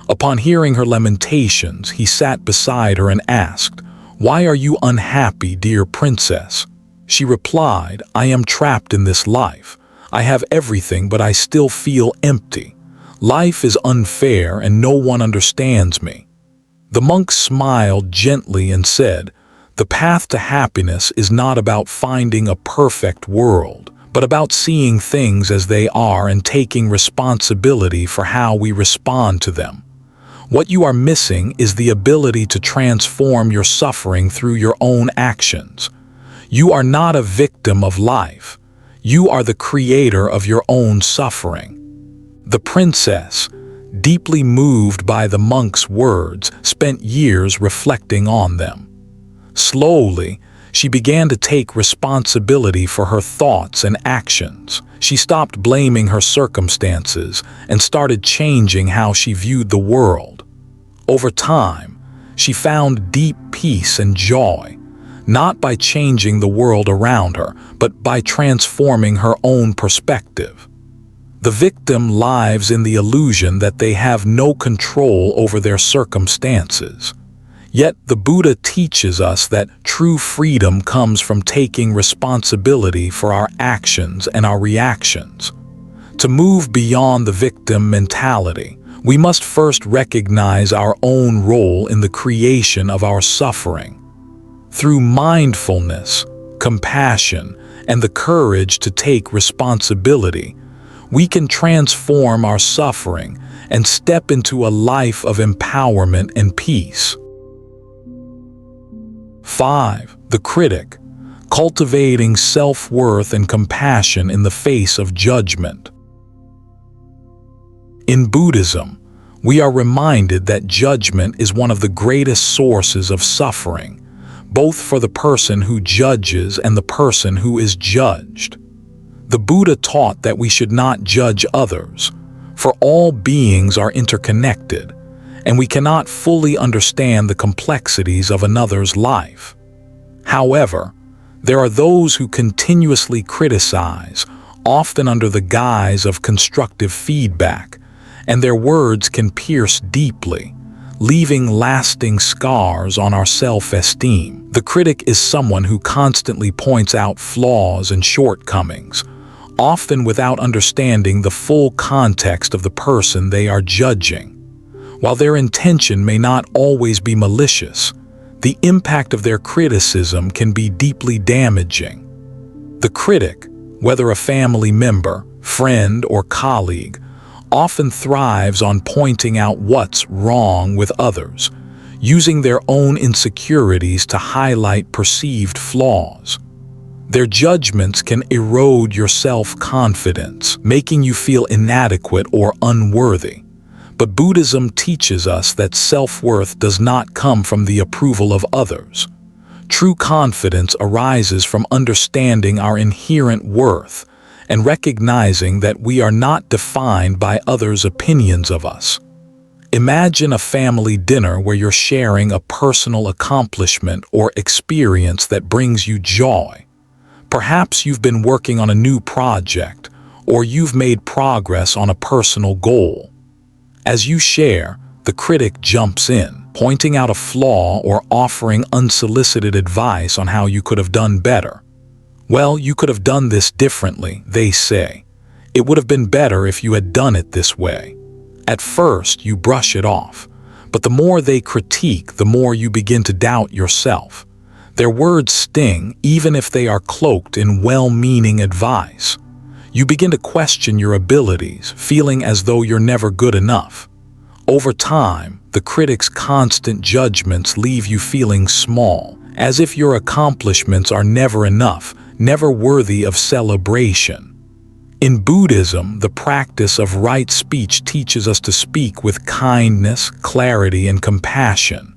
Upon hearing her lamentations, he sat beside her and asked, "Why are you unhappy, dear princess?" She replied, "I am trapped in this life. I have everything, but I still feel empty. Life is unfair and no one understands me." The monk smiled gently and said, "The path to happiness is not about finding a perfect world, but about seeing things as they are and taking responsibility for how we respond to them. What you are missing is the ability to transform your suffering through your own actions. You are not a victim of life. You are the creator of your own suffering." The princess, deeply moved by the monk's words, spent years reflecting on them. Slowly, she began to take responsibility for her thoughts and actions. She stopped blaming her circumstances and started changing how she viewed the world. Over time, she found deep peace and joy, not by changing the world around her, but by transforming her own perspective. The victim lives in the illusion that they have no control over their circumstances. Yet the Buddha teaches us that true freedom comes from taking responsibility for our actions and our reactions. To move beyond the victim mentality, we must first recognize our own role in the creation of our suffering. Through mindfulness, compassion, and the courage to take responsibility, we can transform our suffering and step into a life of empowerment and peace. 5. The critic, cultivating self-worth and compassion in the face of judgment. In Buddhism, we are reminded that judgment is one of the greatest sources of suffering, both for the person who judges and the person who is judged. The Buddha taught that we should not judge others, for all beings are interconnected, and we cannot fully understand the complexities of another's life. However, there are those who continuously criticize, often under the guise of constructive feedback, and their words can pierce deeply, leaving lasting scars on our self-esteem. The critic is someone who constantly points out flaws and shortcomings, often without understanding the full context of the person they are judging. While their intention may not always be malicious, the impact of their criticism can be deeply damaging. The critic, whether a family member, friend, or colleague, often thrives on pointing out what's wrong with others, using their own insecurities to highlight perceived flaws. Their judgments can erode your self-confidence, making you feel inadequate or unworthy. But Buddhism teaches us that self-worth does not come from the approval of others. True confidence arises from understanding our inherent worth and recognizing that we are not defined by others' opinions of us. Imagine a family dinner where you're sharing a personal accomplishment or experience that brings you joy. Perhaps you've been working on a new project, or you've made progress on a personal goal. As you share, the critic jumps in, pointing out a flaw or offering unsolicited advice on how you could have done better. "Well, you could have done this differently," they say. "It would have been better if you had done it this way." At first, you brush it off, but the more they critique, the more you begin to doubt yourself. Their words sting, even if they are cloaked in well-meaning advice. You begin to question your abilities, feeling as though you're never good enough. Over time, the critic's constant judgments leave you feeling small, as if your accomplishments are never enough, never worthy of celebration. In Buddhism, the practice of right speech teaches us to speak with kindness, clarity, and compassion.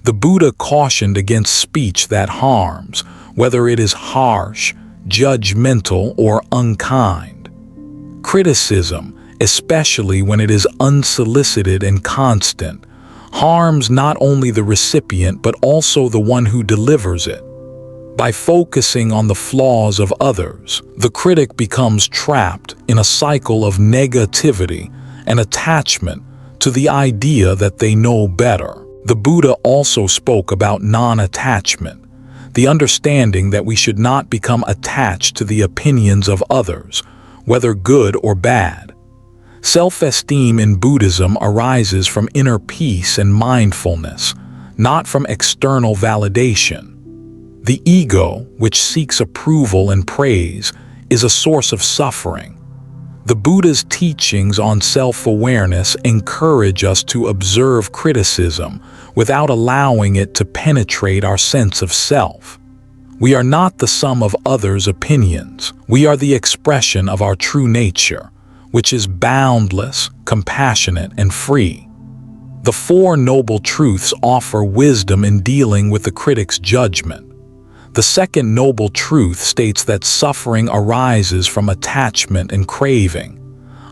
The Buddha cautioned against speech that harms, whether it is harsh, judgmental, or unkind. Criticism, especially when it is unsolicited and constant, harms not only the recipient but also the one who delivers it. By focusing on the flaws of others, the critic becomes trapped in a cycle of negativity and attachment to the idea that they know better. The Buddha also spoke about non-attachment, the understanding that we should not become attached to the opinions of others, whether good or bad. Self-esteem in Buddhism arises from inner peace and mindfulness, not from external validation. The ego, which seeks approval and praise, is a source of suffering. The Buddha's teachings on self-awareness encourage us to observe criticism without allowing it to penetrate our sense of self. We are not the sum of others' opinions. We are the expression of our true nature, which is boundless, compassionate, and free. The Four Noble Truths offer wisdom in dealing with the critic's judgment. The second noble truth states that suffering arises from attachment and craving,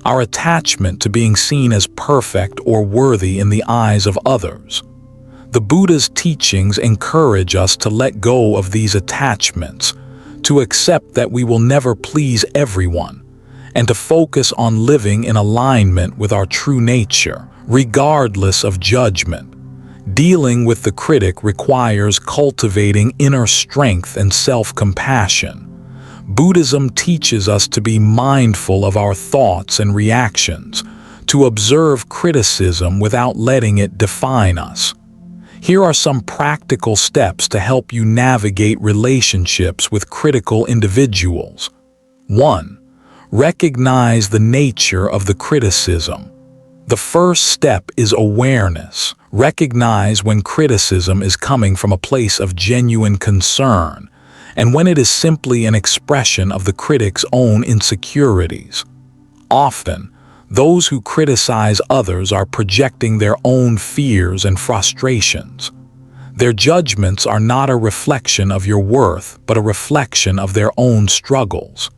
our attachment to being seen as perfect or worthy in the eyes of others. The Buddha's teachings encourage us to let go of these attachments, to accept that we will never please everyone, and to focus on living in alignment with our true nature, regardless of judgment. Dealing with the critic requires cultivating inner strength and self-compassion. Buddhism teaches us to be mindful of our thoughts and reactions, to observe criticism without letting it define us. Here are some practical steps to help you navigate relationships with critical individuals. 1. Recognize the nature of the criticism. The first step is awareness. Recognize when criticism is coming from a place of genuine concern, and when it is simply an expression of the critic's own insecurities. Often, those who criticize others are projecting their own fears and frustrations. Their judgments are not a reflection of your worth, but a reflection of their own struggles.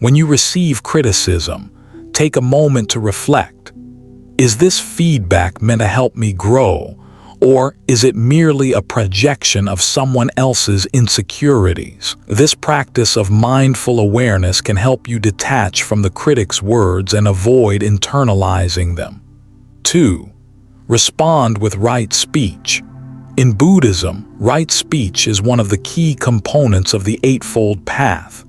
When you receive criticism, take a moment to reflect. Is this feedback meant to help me grow, or is it merely a projection of someone else's insecurities? This practice of mindful awareness can help you detach from the critic's words and avoid internalizing them. 2. Respond with right speech. In Buddhism, right speech is one of the key components of the Eightfold Path.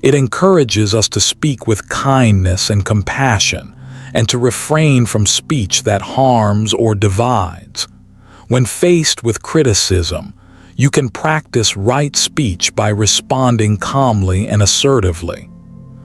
It encourages us to speak with kindness and compassion, and to refrain from speech that harms or divides. When faced with criticism, you can practice right speech by responding calmly and assertively.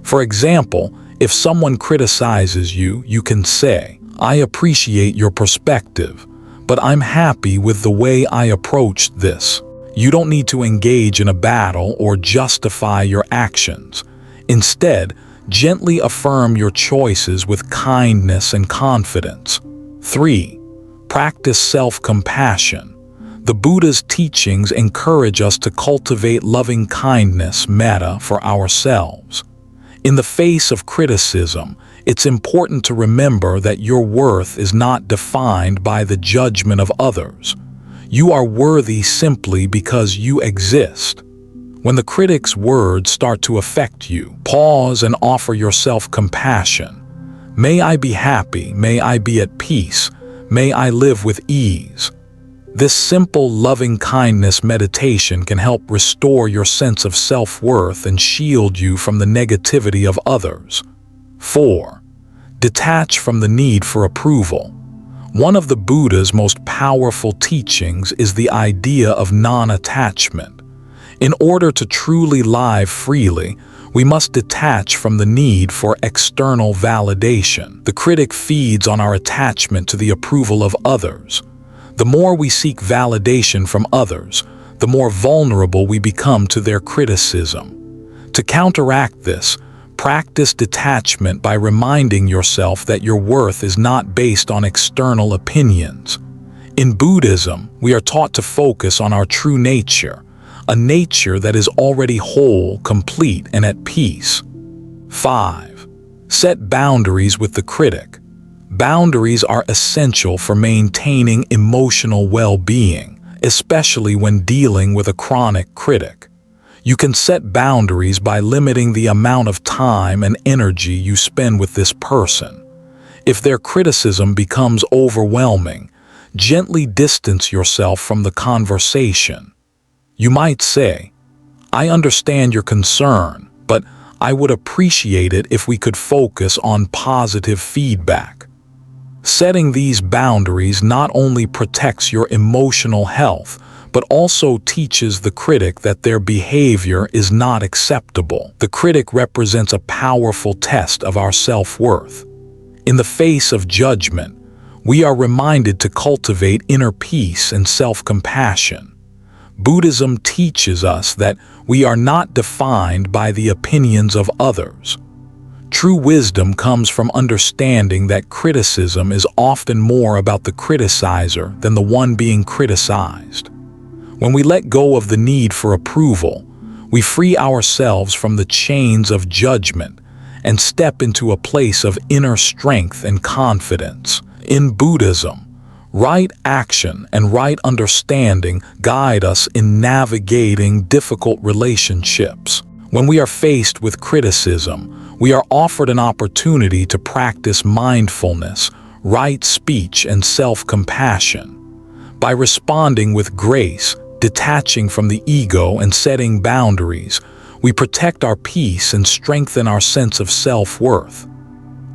For example, if someone criticizes you, you can say, "I appreciate your perspective, but I'm happy with the way I approached this." You don't need to engage in a battle or justify your actions. Instead, gently affirm your choices with kindness and confidence. 3. Practice self-compassion. The Buddha's teachings encourage us to cultivate loving kindness, metta, for ourselves. In the face of criticism, it's important to remember that your worth is not defined by the judgment of others. You are worthy simply because you exist. When the critic's words start to affect you, pause and offer yourself compassion. May I be happy, may I be at peace, may I live with ease. This simple loving-kindness meditation can help restore your sense of self-worth and shield you from the negativity of others. 4. Detach from the need for approval. One of the Buddha's most powerful teachings is the idea of non-attachment. In order to truly live freely, we must detach from the need for external validation. The critic feeds on our attachment to the approval of others. The more we seek validation from others, the more vulnerable we become to their criticism. To counteract this, practice detachment by reminding yourself that your worth is not based on external opinions. In Buddhism, we are taught to focus on our true nature, a nature that is already whole, complete, and at peace. 5. Set boundaries with the critic. Boundaries are essential for maintaining emotional well-being, especially when dealing with a chronic critic. You can set boundaries by limiting the amount of time and energy you spend with this person. If their criticism becomes overwhelming, gently distance yourself from the conversation. You might say, "I understand your concern, but I would appreciate it if we could focus on positive feedback." Setting these boundaries not only protects your emotional health, but also teaches the critic that their behavior is not acceptable. The critic represents a powerful test of our self-worth. In the face of judgment, we are reminded to cultivate inner peace and self-compassion. Buddhism teaches us that we are not defined by the opinions of others. True wisdom comes from understanding that criticism is often more about the criticizer than the one being criticized. When we let go of the need for approval, we free ourselves from the chains of judgment and step into a place of inner strength and confidence. In Buddhism, right action and right understanding guide us in navigating difficult relationships. When we are faced with criticism, we are offered an opportunity to practice mindfulness, right speech, and self-compassion. By responding with grace, detaching from the ego, and setting boundaries, we protect our peace and strengthen our sense of self-worth.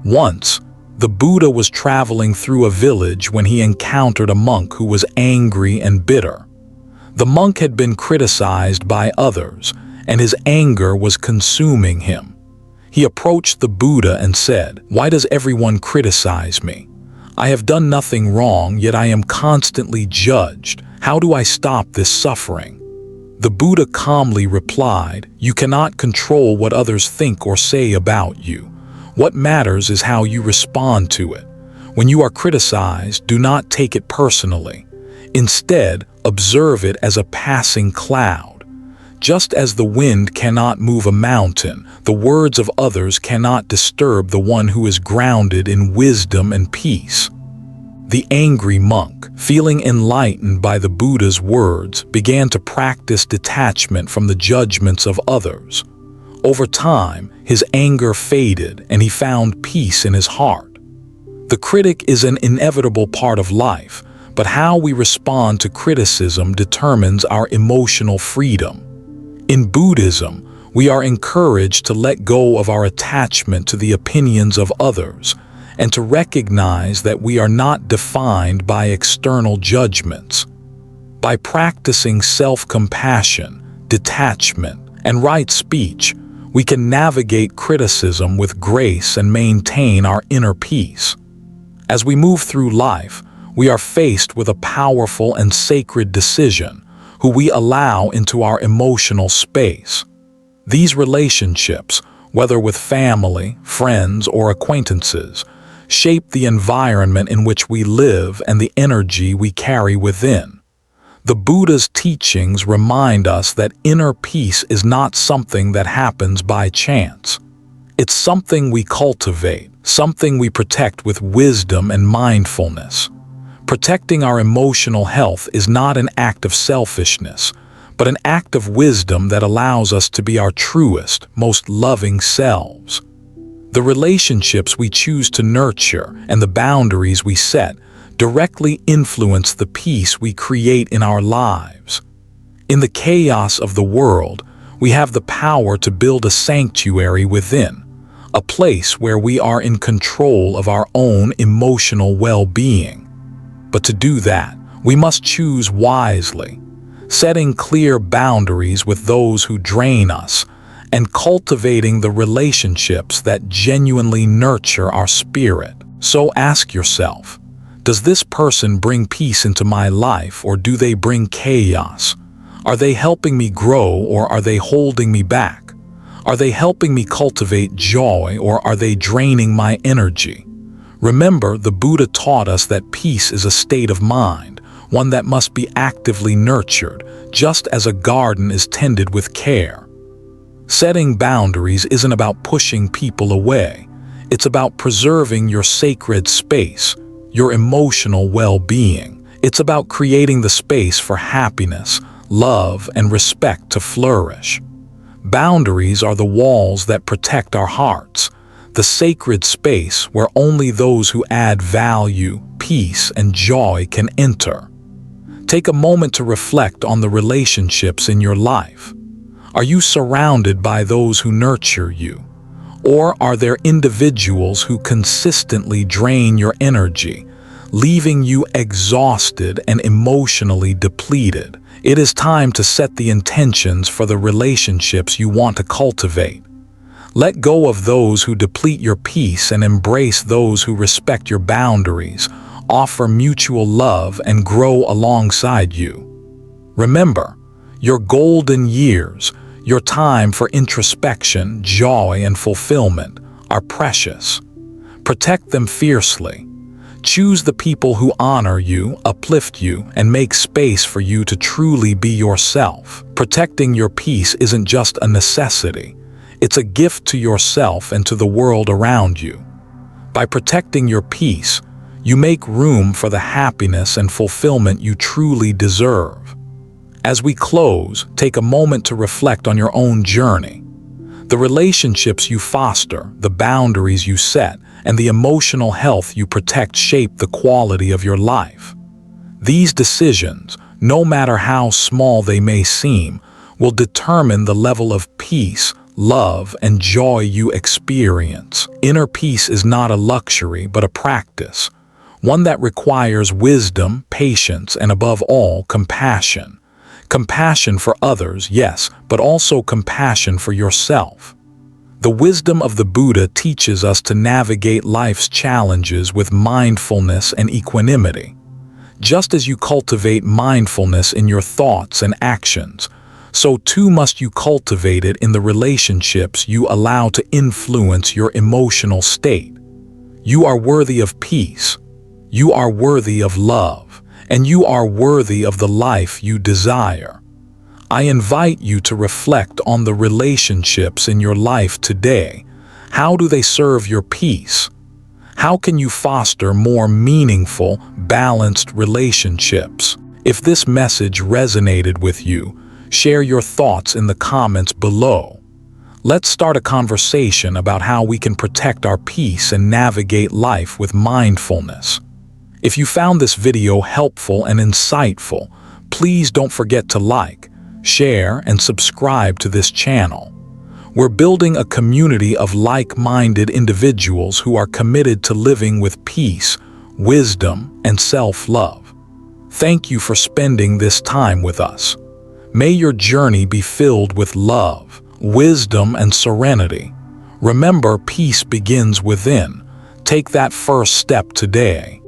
Once, the Buddha was traveling through a village when he encountered a monk who was angry and bitter. The monk had been criticized by others, and his anger was consuming him. He approached the Buddha and said, "Why does everyone criticize me? I have done nothing wrong, yet I am constantly judged. How do I stop this suffering?" The Buddha calmly replied, "You cannot control what others think or say about you. What matters is how you respond to it. When you are criticized, do not take it personally. Instead, observe it as a passing cloud. Just as the wind cannot move a mountain, the words of others cannot disturb the one who is grounded in wisdom and peace." The angry monk, feeling enlightened by the Buddha's words, began to practice detachment from the judgments of others. Over time, his anger faded and he found peace in his heart. The critic is an inevitable part of life, but how we respond to criticism determines our emotional freedom. In Buddhism, we are encouraged to let go of our attachment to the opinions of others and to recognize that we are not defined by external judgments. By practicing self-compassion, detachment, and right speech, we can navigate criticism with grace and maintain our inner peace. As we move through life, we are faced with a powerful and sacred decision: who we allow into our emotional space. These relationships, whether with family, friends, or acquaintances, shape the environment in which we live and the energy we carry within. The Buddha's teachings remind us that inner peace is not something that happens by chance. It's something we cultivate, something we protect with wisdom and mindfulness. Protecting our emotional health is not an act of selfishness, but an act of wisdom that allows us to be our truest, most loving selves. The relationships we choose to nurture and the boundaries we set directly influence the peace we create in our lives. In the chaos of the world, we have the power to build a sanctuary within, a place where we are in control of our own emotional well-being. But to do that, we must choose wisely, setting clear boundaries with those who drain us, and cultivating the relationships that genuinely nurture our spirit. So ask yourself, does this person bring peace into my life, or do they bring chaos? Are they helping me grow, or are they holding me back? Are they helping me cultivate joy, or are they draining my energy? Remember, the Buddha taught us that peace is a state of mind, one that must be actively nurtured, just as a garden is tended with care. Setting boundaries isn't about pushing people away. It's about preserving your sacred space, your emotional well-being. It's about creating the space for happiness, love, and respect to flourish. Boundaries are the walls that protect our hearts, the sacred space where only those who add value, peace, and joy can enter. Take a moment to reflect on the relationships in your life. Are you surrounded by those who nurture you? Or are there individuals who consistently drain your energy, leaving you exhausted and emotionally depleted? It is time to set the intentions for the relationships you want to cultivate. Let go of those who deplete your peace and embrace those who respect your boundaries, offer mutual love, and grow alongside you. Remember, your golden years, your time for introspection, joy, and fulfillment are precious. Protect them fiercely. Choose the people who honor you, uplift you, and make space for you to truly be yourself. Protecting your peace isn't just a necessity. It's a gift to yourself and to the world around you. By protecting your peace, you make room for the happiness and fulfillment you truly deserve. As we close, take a moment to reflect on your own journey. The relationships you foster, the boundaries you set, and the emotional health you protect shape the quality of your life. These decisions, no matter how small they may seem, will determine the level of peace, love, and joy you experience. Inner peace is not a luxury, but a practice, one that requires wisdom, patience, and above all, compassion. Compassion for others, yes, but also compassion for yourself. The wisdom of the Buddha teaches us to navigate life's challenges with mindfulness and equanimity. Just as you cultivate mindfulness in your thoughts and actions, so too must you cultivate it in the relationships you allow to influence your emotional state. You are worthy of peace. You are worthy of love. And you are worthy of the life you desire. I invite you to reflect on the relationships in your life today. How do they serve your peace? How can you foster more meaningful, balanced relationships? If this message resonated with you, share your thoughts in the comments below. Let's start a conversation about how we can protect our peace and navigate life with mindfulness. If you found this video helpful and insightful, please don't forget to like, share, and subscribe to this channel. We're building a community of like-minded individuals who are committed to living with peace, wisdom, and self-love. Thank you for spending this time with us. May your journey be filled with love, wisdom, and serenity. Remember, peace begins within. Take that first step today.